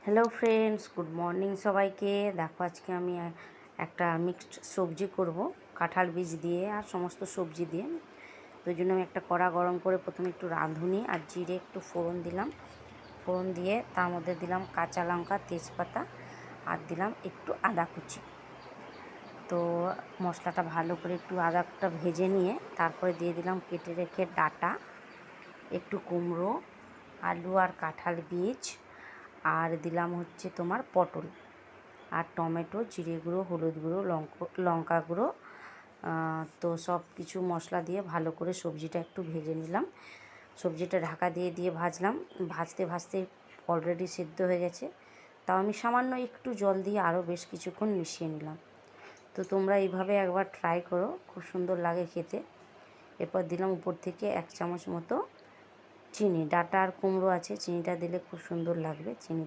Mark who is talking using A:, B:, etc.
A: Hello friends, good morning সবাইকে। দেখো আজকে আমি একটা মিক্সড সবজি করব কাঁঠাল বীজ দিয়ে আর সমস্ত সবজি দিয়ে। তো ওই জন্য আমি একটা কড়া গরম করে প্রথমে একটু রাঁধুনি আর জিরে একটু ফোড়ন দিলাম। ফোড়ন দিয়ে তার মধ্যে দিলাম কাঁচা লঙ্কা, তেজপাতা আর দিলাম একটু আদা কুচি। তো মশলাটা ভালো করে একটু আদাটা ভেজে নিয়ে তারপরে দিয়ে দিলাম কেটে রেখে ডাঁটা, একটু কুমড়ো, আলু আর কাঁঠাল বীজ, আর দিলাম হচ্ছে তোমার পটল আর টমেটো, জিরে গুঁড়ো, হলুদ গুঁড়ো, লঙ্কা গুঁড়ো। তো সব কিছু মশলা দিয়ে ভালো করে সবজিটা একটু ভেজে নিলাম। সবজিটা ঢাকা দিয়ে দিয়ে ভাজলাম। ভাজতে ভাজতে অলরেডি সেদ্ধ হয়ে গেছে, তাও আমি সামান্য একটু জল দিয়ে আরও বেশ কিছুক্ষণ মিশিয়ে নিলাম। তো তোমরা এইভাবে একবার ট্রাই করো, খুব সুন্দর লাগে খেতে। এরপর দিলাম উপর থেকে 1 চামচ মতো চিনি। ডাঁটা আর কুমড়ো আছে, চিনিটা দিলে খুব সুন্দর লাগবে। চিনি